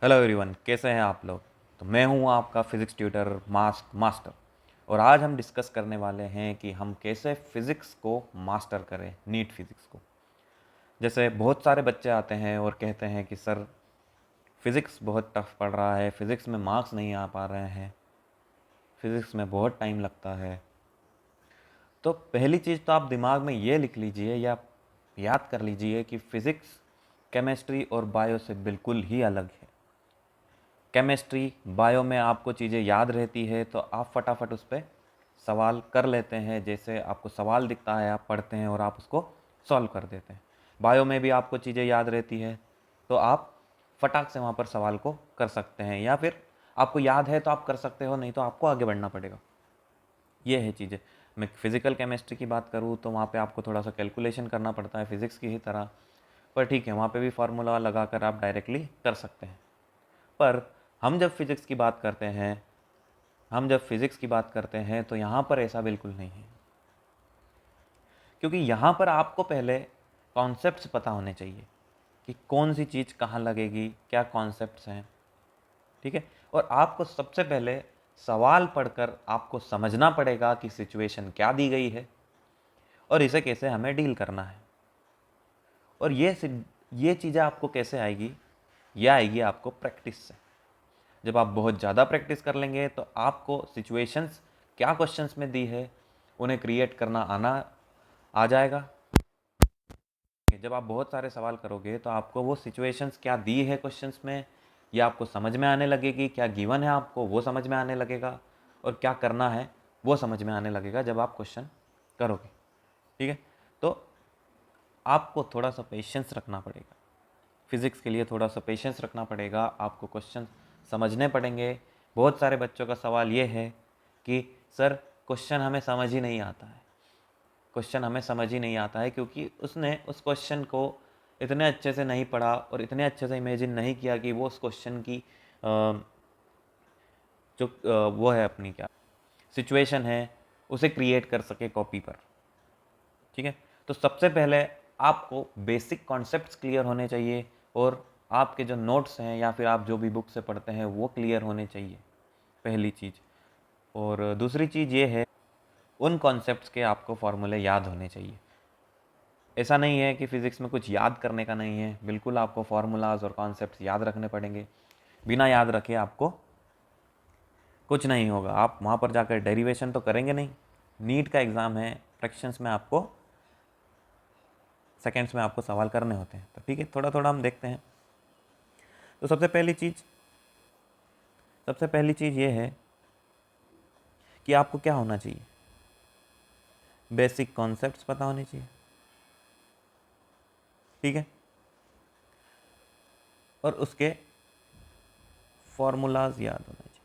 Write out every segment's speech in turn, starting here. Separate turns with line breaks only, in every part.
Hello everyone, कैसे हैं आप लोग। तो मैं हूं आपका फ़िज़िक्स ट्यूटर मास्टर। और आज हम डिस्कस करने वाले हैं कि हम कैसे फ़िज़िक्स को मास्टर करें, नीट फ़िज़िक्स को। जैसे बहुत सारे बच्चे आते हैं और कहते हैं कि सर फ़िज़िक्स बहुत टफ पड़ रहा है, फ़िज़िक्स में मार्क्स नहीं आ पा रहे हैं, फ़िज़िक्स में बहुत टाइम लगता है। तो पहली चीज़ तो आप दिमाग में ये लिख लीजिए या याद कर लीजिए कि फ़िज़िक्स केमिस्ट्री और बायो से बिल्कुल ही अलग है। केमिस्ट्री बायो में आपको चीज़ें याद रहती है तो आप फटाफट उस पर सवाल कर लेते हैं। जैसे आपको सवाल दिखता है, आप पढ़ते हैं और आप उसको सॉल्व कर देते हैं। बायो में भी आपको चीज़ें याद रहती है तो आप फटाक से वहाँ पर सवाल को कर सकते हैं, या फिर आपको याद है तो आप कर सकते हो, नहीं तो आपको आगे बढ़ना पड़ेगा। ये है चीज़ें। मैं फिज़िकल केमिस्ट्री की बात करूँ तो वहाँ पे आपको थोड़ा सा कैलकुलेशन करना पड़ता है फिज़िक्स की ही तरह, पर ठीक है, वहाँ पे भी फार्मूला लगाकर आप डायरेक्टली कर सकते हैं। पर हम जब फिज़िक्स की बात करते हैं तो यहाँ पर ऐसा बिल्कुल नहीं है, क्योंकि यहाँ पर आपको पहले कॉन्सेप्ट्स पता होने चाहिए कि कौन सी चीज़ कहाँ लगेगी, क्या कॉन्सेप्ट्स हैं। ठीक है। और आपको सबसे पहले सवाल पढ़कर आपको समझना पड़ेगा कि सिचुएशन क्या दी गई है और इसे कैसे हमें डील करना है। और ये चीज़ें आपको कैसे आएगी, यह आएगी आपको प्रैक्टिस से। जब आप बहुत ज़्यादा प्रैक्टिस कर लेंगे तो आपको सिचुएशंस क्या क्वेश्चंस में दी है उन्हें क्रिएट करना आना आ जाएगा। जब आप बहुत सारे सवाल करोगे तो आपको वो सिचुएशंस क्या दी है क्वेश्चंस में, ये आपको समझ में आने लगेगी। क्या गिवन है आपको वो समझ में आने लगेगा, और क्या करना है वो समझ में आने लगेगा जब आप क्वेश्चन करोगे। ठीक है। तो आपको थोड़ा सा पेशेंस रखना पड़ेगा, फिज़िक्स के लिए थोड़ा सा पेशेंस रखना पड़ेगा। आपको क्वेश्चन समझने पड़ेंगे। बहुत सारे बच्चों का सवाल ये है कि सर क्वेश्चन हमें समझ ही नहीं आता है, क्वेश्चन हमें समझ ही नहीं आता है क्योंकि उसने उस क्वेश्चन को इतने अच्छे से नहीं पढ़ा और इतने अच्छे से इमेजिन नहीं किया कि वो उस क्वेश्चन की जो वो है अपनी क्या सिचुएशन है उसे क्रिएट कर सके कॉपी पर। ठीक है। तो सबसे पहले आपको बेसिक कॉन्सेप्ट्स क्लियर होने चाहिए, और आपके जो नोट्स हैं या फिर आप जो भी बुक से पढ़ते हैं वो क्लियर होने चाहिए, पहली चीज़। और दूसरी चीज़ ये है, उन कॉन्सेप्ट्स के आपको फॉर्मूले याद होने चाहिए। ऐसा नहीं है कि फ़िज़िक्स में कुछ याद करने का नहीं है, बिल्कुल आपको फार्मूलाज और कॉन्सेप्ट्स याद रखने पड़ेंगे। बिना याद रखे आपको कुछ नहीं होगा। आप वहाँ पर जाकर डेरिवेशन तो करेंगे नहीं। नीट का एग्ज़ाम है, फ्रैक्शंस में आपको सेकेंड्स में आपको सवाल करने होते हैं। तो ठीक है, थोड़ा थोड़ा हम देखते हैं। तो सबसे पहली चीज़ ये है कि आपको क्या होना चाहिए, बेसिक कॉन्सेप्ट्स पता होने चाहिए। ठीक है। और उसके फॉर्मूलाज याद होने चाहिए,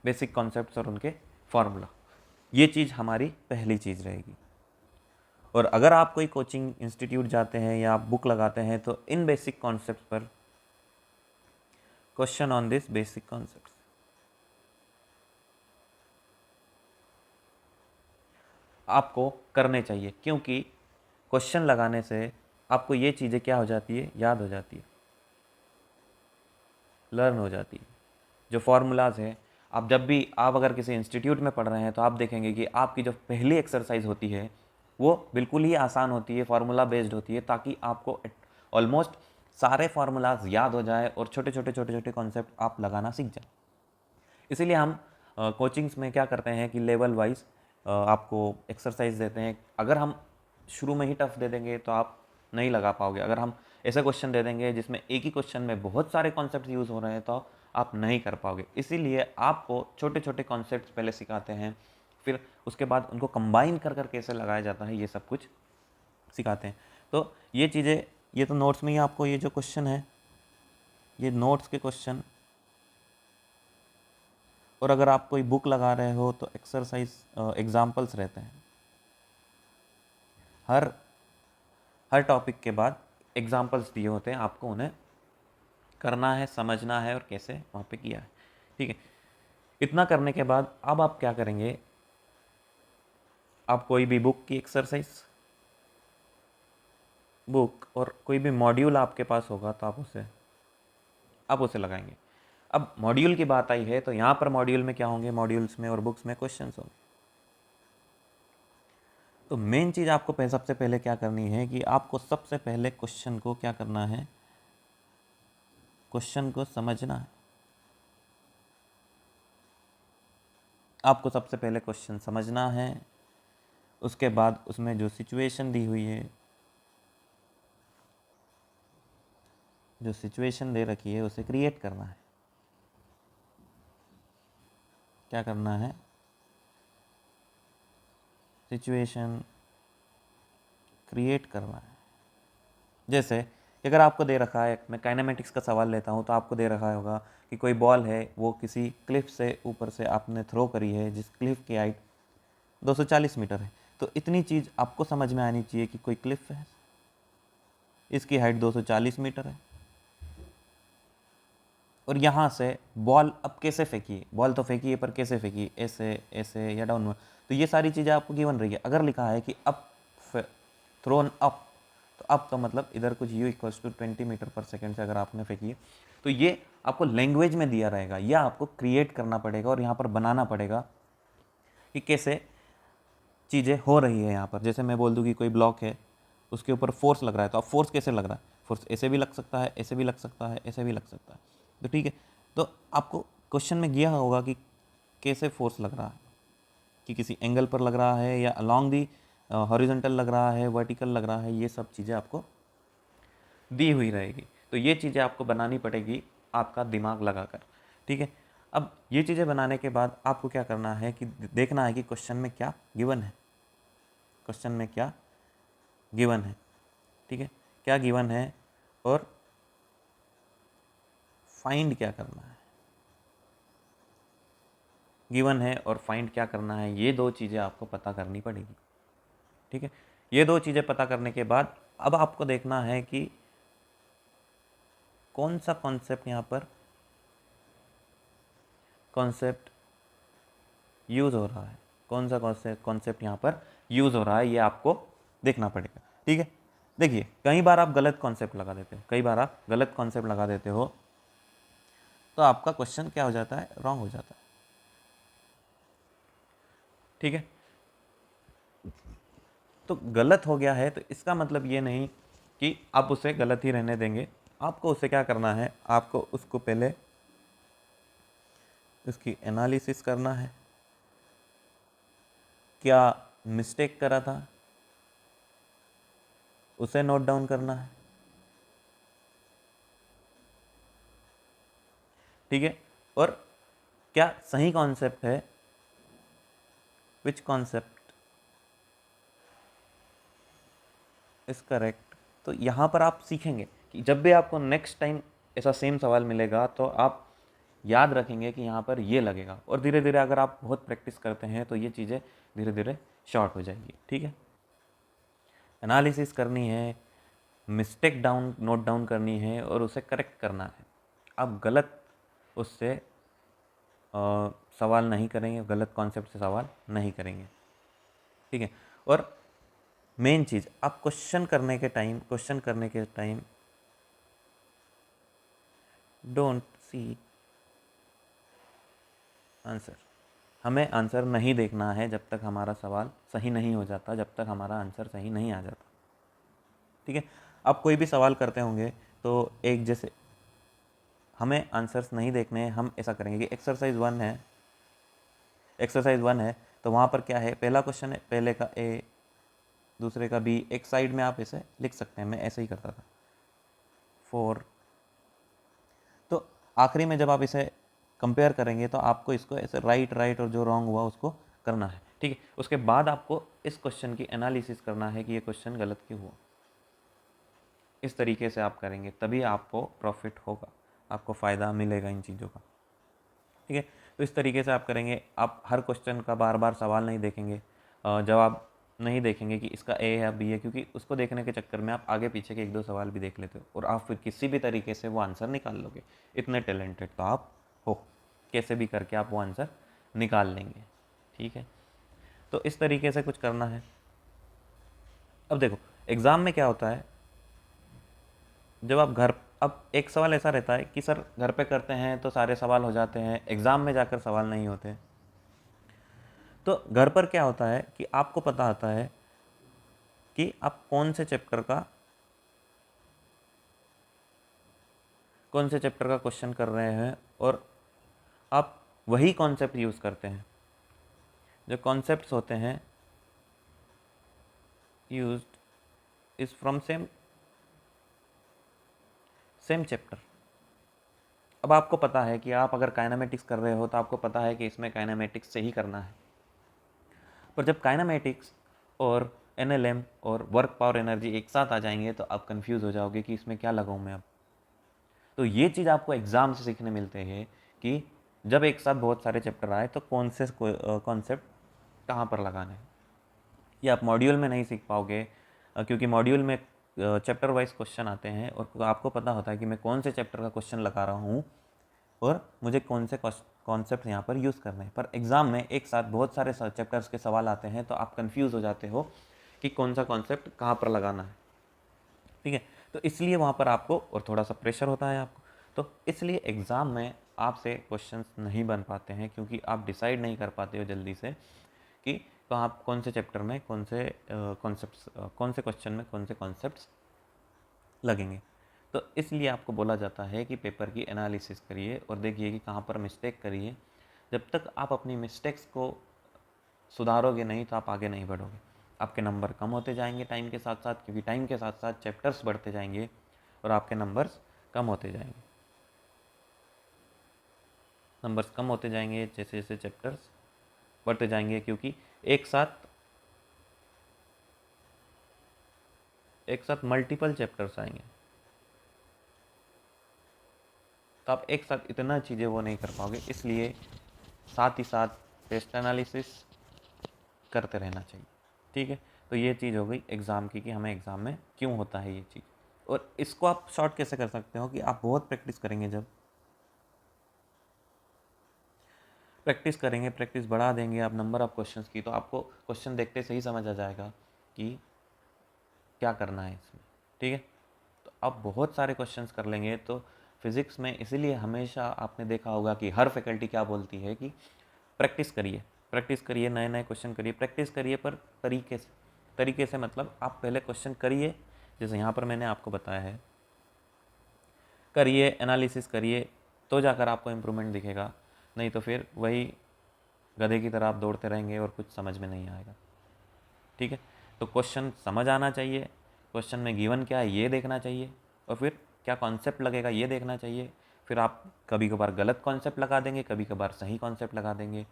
बेसिक कॉन्सेप्ट्स और उनके फार्मूला। ये चीज़ हमारी पहली चीज़ रहेगी। और अगर आप कोई कोचिंग इंस्टीट्यूट जाते हैं या आप बुक लगाते हैं तो इन बेसिक कॉन्सेप्ट्स पर question on this basic concepts आपको करने चाहिए, क्योंकि क्वेश्चन लगाने से आपको ये चीज़ें क्या हो जाती है, याद हो जाती है, लर्न हो जाती है। जो फार्मूलाज हैं, आप अगर किसी इंस्टीट्यूट में पढ़ रहे हैं तो आप देखेंगे कि आपकी जो पहली एक्सरसाइज होती है वो बिल्कुल ही आसान होती है, फार्मूला बेस्ड होती है, ताकि आपको ऑलमोस्ट सारे फार्मूलाज याद हो जाए और छोटे छोटे कॉन्सेप्ट आप लगाना सीख जाए। इसीलिए हम कोचिंग्स में क्या करते हैं कि लेवल वाइज आपको एक्सरसाइज देते हैं। अगर हम शुरू में ही टफ दे देंगे तो आप नहीं लगा पाओगे। अगर हम ऐसे क्वेश्चन दे देंगे जिसमें एक ही क्वेश्चन में बहुत सारे कॉन्सेप्ट यूज़ हो रहे हैं तो आप नहीं कर पाओगे। इसीलिए आपको छोटे छोटे कॉन्सेप्ट पहले सिखाते हैं, फिर उसके बाद उनको कंबाइन कर कर कैसे लगाया जाता है ये सब कुछ सिखाते हैं। तो ये चीज़ें, ये तो नोट्स में ही आपको ये जो क्वेश्चन है, ये नोट्स के क्वेश्चन। और अगर आप कोई बुक लगा रहे हो तो एक्सरसाइज एग्जाम्पल्स रहते हैं। हर हर टॉपिक के बाद एग्जाम्पल्स दिए होते हैं, आपको उन्हें करना है, समझना है और कैसे वहाँ पे किया है। ठीक है। इतना करने के बाद अब आप क्या करेंगे, आप कोई भी बुक की एक्सरसाइज, बुक और कोई भी मॉड्यूल आपके पास होगा तो आप उसे आप उसे लगाएंगे। अब मॉड्यूल की बात आई है तो यहाँ पर मॉड्यूल में क्या होंगे, मॉड्यूल्स में और बुक्स में क्वेश्चंस होंगे। तो मेन चीज़ आपको सबसे पहले क्या करनी है कि आपको सबसे पहले क्वेश्चन को क्या करना है, क्वेश्चन को समझना है। आपको सबसे पहले क्वेश्चन समझना है, उसके बाद उसमें जो सिचुएशन दी हुई है, जो सिचुएशन दे रखी है उसे क्रिएट करना है। क्या करना है, सिचुएशन क्रिएट करना है। जैसे अगर आपको दे रखा है, मैं काइनेमेटिक्स का सवाल लेता हूँ, तो आपको दे रखा होगा कि कोई बॉल है, वो किसी क्लिफ से ऊपर से आपने थ्रो करी है, जिस क्लिफ की हाइट 240 मीटर है। तो इतनी चीज़ आपको समझ में आनी चाहिए कि कोई क्लिफ है, इसकी हाइट 240 मीटर है, और यहाँ से बॉल अब कैसे फेंकी है, बॉल तो फेंकी है पर कैसे फेंकी, ऐसे ऐसे या डाउनवर्ड। तो ये सारी चीज़ें आपको गिवन रही है। अगर लिखा है कि अप, थ्रोन अप, तो अप का मतलब इधर कुछ u इक्वल्स टू 20 मीटर पर सेकेंड से अगर आपने फेंकी है, तो ये आपको लैंग्वेज में दिया रहेगा, या आपको क्रिएट करना पड़ेगा और यहाँ पर बनाना पड़ेगा कि कैसे चीज़ें हो रही है यहाँ पर। जैसे मैं बोल दूँ कि कोई ब्लॉक है, उसके ऊपर फोर्स लग रहा है, तो अब फोर्स कैसे लग रहा है, फोर्स ऐसे भी लग सकता है, ऐसे भी लग सकता है, ऐसे भी लग सकता है। तो ठीक है, तो आपको क्वेश्चन में दिया होगा कि कैसे फोर्स लग रहा है, कि किसी एंगल पर लग रहा है या अलॉन्ग दी हॉरिजॉन्टल लग रहा है, वर्टिकल लग रहा है, ये सब चीज़ें आपको दी हुई रहेगी। तो ये चीज़ें आपको बनानी पड़ेगी आपका दिमाग लगाकर, ठीक है। अब ये चीज़ें बनाने के बाद आपको क्या करना है कि देखना है कि क्वेश्चन में क्या गिवन है, क्वेश्चन में क्या गिवन है, ठीक है, क्या गिवन है, और फाइंड क्या करना है। गिवन है और फाइंड क्या करना है, ये दो चीज़ें आपको पता करनी पड़ेगी, ठीक है। ये दो चीज़ें पता करने के बाद अब आपको देखना है कि कौन सा कॉन्सेप्ट यहाँ पर कॉन्सेप्ट यूज़ हो रहा है, कौन सा कॉन्सेप्ट यहाँ पर यूज़ हो रहा है, ये आपको देखना पड़ेगा, ठीक है। देखिए, कई बार आप गलत कॉन्सेप्ट लगा देते हो, कई बार आप गलत कॉन्सेप्ट लगा देते हो, तो आपका क्वेश्चन क्या हो जाता है, रॉन्ग हो जाता है, ठीक है। तो गलत हो गया है तो इसका मतलब ये नहीं कि आप उसे गलत ही रहने देंगे। आपको उसे क्या करना है, आपको उसको पहले उसकी एनालिसिस करना है, क्या मिस्टेक करा था उसे नोट डाउन करना है, ठीक है। और क्या सही कॉन्सेप्ट है, विच कॉन्सेप्ट इज करेक्ट। तो यहाँ पर आप सीखेंगे कि जब भी आपको नेक्स्ट टाइम ऐसा सेम सवाल मिलेगा तो आप याद रखेंगे कि यहाँ पर ये लगेगा, और धीरे धीरे अगर आप बहुत प्रैक्टिस करते हैं तो ये चीज़ें धीरे धीरे शॉर्ट हो जाएंगी, ठीक है। एनालिसिस करनी है, मिस्टेक नोट डाउन करनी है और उसे करेक्ट करना है। आप गलत उससे सवाल नहीं करेंगे, गलत कॉन्सेप्ट से सवाल नहीं करेंगे, ठीक है। और मेन चीज़, आप क्वेश्चन करने के टाइम डोंट सी आंसर। हमें आंसर नहीं देखना है जब तक हमारा सवाल सही नहीं हो जाता, जब तक हमारा आंसर सही नहीं आ जाता, ठीक है। आप कोई भी सवाल करते होंगे तो एक जैसे हमें आंसर्स नहीं देखने हैं, हम ऐसा करेंगे कि एक्सरसाइज 1 है, तो वहाँ पर क्या है, पहला क्वेश्चन है, पहले का ए, दूसरे का बी, एक साइड में आप इसे लिख सकते हैं, मैं ऐसे ही करता था 4। तो आखिरी में जब आप इसे कंपेयर करेंगे तो आपको इसको ऐसे राइट और जो रॉन्ग हुआ उसको करना है, ठीक है। उसके बाद आपको इस क्वेश्चन की एनालिसिस करना है कि ये क्वेश्चन गलत क्यों हुआ। इस तरीके से आप करेंगे तभी आपको प्रॉफिट होगा, आपको फ़ायदा मिलेगा इन चीज़ों का, ठीक है। तो इस तरीके से आप करेंगे, आप हर क्वेश्चन का बार बार सवाल नहीं देखेंगे, जवाब नहीं देखेंगे कि इसका ए है बी है, क्योंकि उसको देखने के चक्कर में आप आगे पीछे के 1-2 सवाल भी देख लेते हो और आप फिर किसी भी तरीके से वो आंसर निकाल लोगे। इतने टैलेंटेड तो आप हो, कैसे भी करके आप वो आंसर निकाल लेंगे, ठीक है। तो इस तरीके से कुछ करना है। अब देखो, एग्ज़ाम में क्या होता है, जब आप घर अब एक सवाल ऐसा रहता है कि सर घर पे करते हैं तो सारे सवाल हो जाते हैं, एग्ज़ाम में जाकर सवाल नहीं होते। तो घर पर क्या होता है कि आपको पता होता है कि आप कौन से चैप्टर का क्वेश्चन कर रहे हैं, और आप वही कॉन्सेप्ट यूज़ करते हैं। जो कॉन्सेप्ट्स होते हैं used is from same chapter. अब आपको पता है कि आप अगर काइनेमेटिक्स कर रहे हो तो आपको पता है कि इसमें काइनेमेटिक्स से ही करना है, पर जब काइनेमेटिक्स और एनएलएम और वर्क पावर एनर्जी एक साथ आ जाएंगे तो आप कंफ्यूज हो जाओगे कि इसमें क्या लगाऊं मैं अब। तो ये चीज़ आपको एग्ज़ाम से सीखने मिलते हैं कि जब एक साथ बहुत सारे चैप्टर आए तो कौन से कॉन्सेप्ट कहाँ पर लगाने हैं। ये आप मॉड्यूल में नहीं सीख पाओगे, क्योंकि मॉड्यूल में चैप्टर वाइज क्वेश्चन आते हैं और आपको पता होता है कि मैं कौन से चैप्टर का क्वेश्चन लगा रहा हूँ और मुझे कौन से कॉन्सेप्ट यहाँ पर यूज़ करने हैं। पर एग्ज़ाम में एक साथ बहुत सारे चैप्टर्स के सवाल आते हैं तो आप कंफ्यूज हो जाते हो कि कौन सा कॉन्सेप्ट कहाँ पर लगाना है। ठीक है, तो इसलिए वहाँ पर आपको और थोड़ा सा प्रेशर होता है आपको। तो इसलिए एग्ज़ाम में आपसे क्वेश्चंस नहीं बन पाते हैं, क्योंकि आप डिसाइड नहीं कर पाते हो जल्दी से कि कहाँ कौन से चैप्टर में कौन से कॉन्सेप्ट्स, कौन से क्वेश्चन में कौन से कॉन्सेप्ट्स लगेंगे। तो इसलिए आपको बोला जाता है कि पेपर की एनालिसिस करिए और देखिए कि कहाँ पर मिस्टेक करिए। जब तक आप अपनी मिस्टेक्स को सुधारोगे नहीं तो आप आगे नहीं बढ़ोगे। आपके नंबर कम होते जाएंगे टाइम के साथ साथ, क्योंकि टाइम के साथ साथ चैप्टर्स बढ़ते जाएंगे और आपके नंबर्स कम होते जाएंगे। नंबर्स कम होते जाएंगे जैसे जैसे चैप्टर्स बढ़ते जाएंगे, क्योंकि एक साथ मल्टीपल चैप्टर्स आएंगे, तो आप एक साथ इतना चीज़ें वो नहीं कर पाओगे। इसलिए साथ ही साथ टेस्ट एनालिसिस करते रहना चाहिए। ठीक है, तो ये चीज़ हो गई एग्ज़ाम की कि हमें एग्ज़ाम में क्यों होता है ये चीज़। और इसको आप शॉर्ट कैसे कर सकते हो कि आप बहुत प्रैक्टिस करेंगे। जब प्रैक्टिस करेंगे, प्रैक्टिस बढ़ा देंगे आप नंबर ऑफ क्वेश्चंस की, तो आपको क्वेश्चन देखते से ही समझ आ जाएगा कि क्या करना है इसमें। ठीक है, तो आप बहुत सारे क्वेश्चंस कर लेंगे। तो फिज़िक्स में इसीलिए हमेशा आपने देखा होगा कि हर फैकल्टी क्या बोलती है कि प्रैक्टिस करिए, प्रैक्टिस करिए, नए नए क्वेश्चन करिए, प्रैक्टिस करिए, पर तरीके से मतलब आप पहले क्वेश्चन करिए, जैसे यहाँ पर मैंने आपको बताया है, करिए, एनालिसिस करिए, तो जाकर आपको इम्प्रूवमेंट दिखेगा। नहीं तो फिर वही गधे की तरह आप दौड़ते रहेंगे और कुछ समझ में नहीं आएगा। ठीक है, तो क्वेश्चन समझ आना चाहिए, क्वेश्चन में गिवन क्या है ये देखना चाहिए, और फिर क्या कॉन्सेप्ट लगेगा ये देखना चाहिए। फिर आप कभी कभार गलत कॉन्सेप्ट लगा देंगे, कभी कभार सही कॉन्सेप्ट लगा देंगे।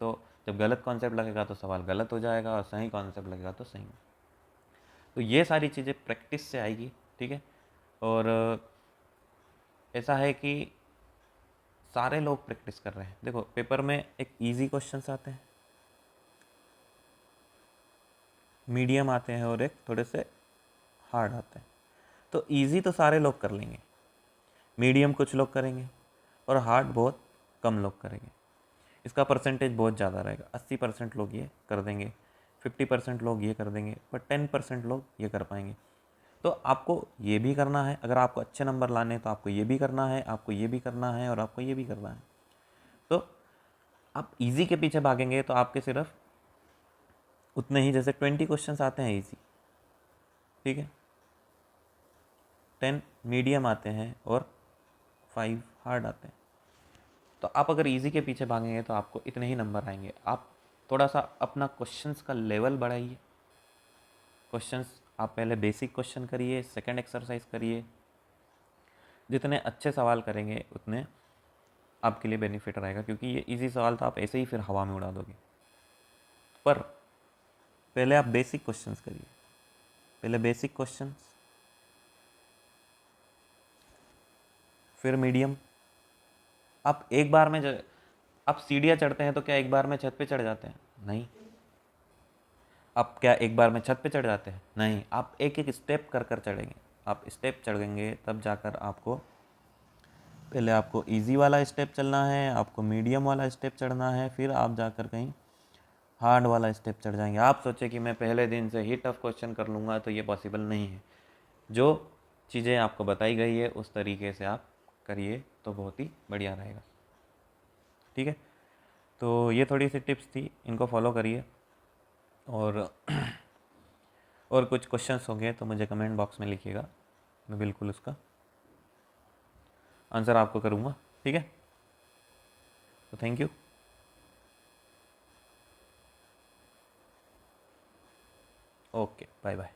तो जब गलत कॉन्सेप्ट लगेगा तो सवाल गलत हो जाएगा, और सही कॉन्सेप्ट लगेगा तो सही। तो ये सारी चीज़ें प्रैक्टिस से आएगी। ठीक है, और ऐसा है कि सारे लोग प्रैक्टिस कर रहे हैं। देखो पेपर में एक इजी क्वेश्चंस आते हैं, मीडियम आते हैं, और एक थोड़े से हार्ड आते हैं। तो इजी तो सारे लोग कर लेंगे, मीडियम कुछ लोग करेंगे, और हार्ड बहुत कम लोग करेंगे। इसका परसेंटेज बहुत ज़्यादा रहेगा, 80% लोग ये कर देंगे, 50% लोग ये कर देंगे, पर 10% लोग ये कर पाएंगे। तो आपको ये भी करना है, अगर आपको अच्छे नंबर लाने हैं तो आपको ये भी करना है, आपको ये भी करना है, और आपको ये भी करना है। तो आप इजी के पीछे भागेंगे तो आपके सिर्फ उतने ही, जैसे 20 क्वेश्चंस आते हैं इजी, ठीक है, 10 मीडियम आते हैं और 5 हार्ड आते हैं। तो आप अगर इजी के पीछे भागेंगे तो आपको इतने ही नंबर आएंगे। आप थोड़ा सा अपना क्वेश्चंस का लेवल बढ़ाइए। क्वेश्चंस आप पहले बेसिक क्वेश्चन करिए, सेकंड एक्सरसाइज करिए। जितने अच्छे सवाल करेंगे उतने आपके लिए बेनिफिट रहेगा, क्योंकि ये इजी सवाल तो आप ऐसे ही फिर हवा में उड़ा दोगे। पर पहले आप बेसिक क्वेश्चंस करिए, पहले बेसिक क्वेश्चंस, फिर मीडियम। आप एक बार में आप सीढ़ियाँ चढ़ते हैं तो क्या एक बार में छत पे चढ़ जाते हैं? नहीं। आप क्या एक बार में छत पे चढ़ जाते हैं? नहीं। आप एक एक स्टेप कर कर चढ़ेंगे। आप स्टेप चढ़ेंगे तब जाकर आपको, पहले आपको इजी वाला स्टेप चलना है, आपको मीडियम वाला स्टेप चढ़ना है, फिर आप जाकर कहीं हार्ड वाला स्टेप चढ़ जाएंगे। आप सोचे कि मैं पहले दिन से ही टफ क्वेश्चन कर लूँगा, तो ये पॉसिबल नहीं है। जो चीज़ें आपको बताई गई है उस तरीके से आप करिए तो बहुत ही बढ़िया रहेगा। ठीक है, तो ये थोड़ी सी टिप्स थी, इनको फॉलो करिए। और और कुछ क्वेश्चंस होंगे तो मुझे कमेंट बॉक्स में लिखिएगा, मैं बिल्कुल उसका आंसर आपको करूँगा। ठीक है, तो thank you. Okay, bye bye.